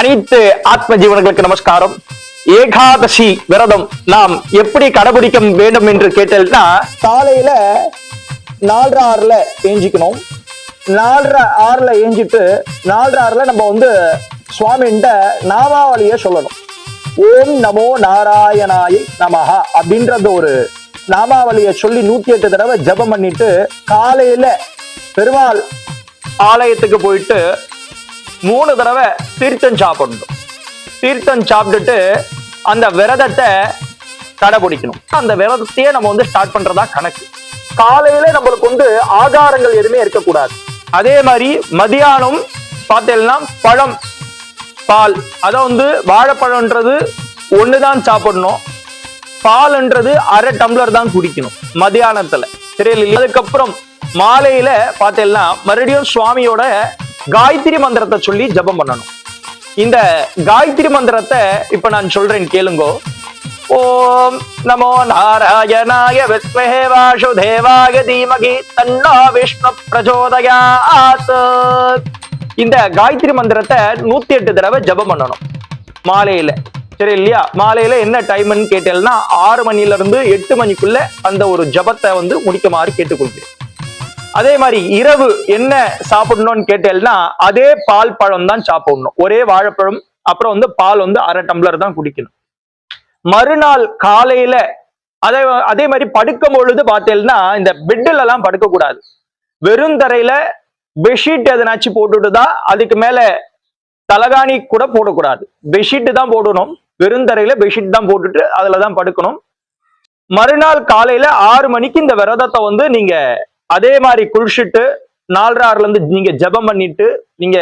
அனைத்து ஆத்ம ஜீவன்களுக்கு நமஸ்காரம். ஏகாதசி விரதம் நாம் எப்படி கடைபிடிக்க வேண்டும் என்று கேட்டா, காலையில 4:30 ஏஞ்சிக்கணும். 4:30 ஏஞ்சிட்டு 4:30 நம்ம சுவாமிகிட்ட நாமாவளிய சொல்லணும். ஓம் நமோ நாராயணாய நமஹா அப்படின்றது ஒரு நாமாவளிய சொல்லி 108 தடவை ஜபம் பண்ணிட்டு காலையில பெருமாள் ஆலயத்துக்கு போயிட்டு 3 தடவை தீர்த்தம் சாப்பிடணும். தீர்த்தம் சாப்பிட்டுட்டு அந்த விரதத்தை கடைபிடிக்கணும். அந்த விரதத்தையே நம்ம ஸ்டார்ட் பண்றதா கணக்கு. காலையில நம்மளுக்கு ஆகாரங்கள் எதுவுமே இருக்கக்கூடாது. அதே மாதிரி மதியானம் பார்த்தேன்னா பழம், பால், அத வாழைப்பழம்ன்றது ஒண்ணுதான் சாப்பிடணும். பால்ன்றது அரை டம்ளர் தான் குடிக்கணும் மதியானத்துல. சரியில்லை. அதுக்கப்புறம் மாலையில பார்த்தேன்னா மறுபடியும் சுவாமியோட காயத்ரி மந்திரத்தை சொல்லி ஜபம் பண்ணணும். இந்த காயத்ரி மந்திரத்தை இப்ப நான் சொல்றேன், கேளுங்கோ. ஓம் நமோ நாராயணாய வித்மஹே வாசுதேவாய தீமகி தன்னோ விஷ்ணு பிரச்சோதயாத். இந்த காயத்ரி மந்திரத்தை 108 தடவை ஜபம் பண்ணணும் மாலையில. சரி இல்லையா? மாலையில என்ன டைம்னு கேட்டேன்னா 6 மணில இருந்து 8 மணிக்குள்ள அந்த ஒரு ஜபத்தை முடிக்குமாறு கேட்டுக்கொள்கிறேன். அதே மாதிரி இரவு என்ன சாப்பிடணும்னு கேட்டேன்னா அதே பால் பழம் தான் சாப்பிடணும். ஒரே வாழைப்பழம், அப்புறம் பால் அரை டம்ளர் தான் குடிக்கணும். மறுநாள் காலையில அதே மாதிரி படுக்கும் பொழுது பார்த்தேன்னா இந்த பெட்ல எல்லாம் படுக்க கூடாது. வெறும் தரையில பெட்ஷீட் எதனாச்சும் போட்டுட்டுதான், அதுக்கு மேல தலகாணி கூட போடக்கூடாது. பெட்ஷீட் தான் போடணும். வெறும் தரையில பெட்ஷீட் தான் போட்டுட்டு அதுலதான் படுக்கணும். மறுநாள் காலையில 6 மணிக்கு இந்த விரதத்தை நீங்க அதே மாதிரி குளிச்சுட்டு 4:30 நீங்க ஜபம் பண்ணிட்டு நீங்க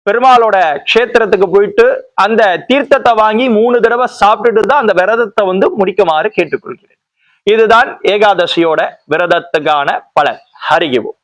பெருமாளோட க்ஷேத்திரத்துக்கு போயிட்டு அந்த தீர்த்தத்தை வாங்கி 3 தடவை சாப்பிட்டுட்டு தான் அந்த விரதத்தை முடிக்குமாறு கேட்டுக்கொள்கிறேன். இதுதான் ஏகாதசியோட விரதத்துக்கான பலன். ஹரிகிவோம்.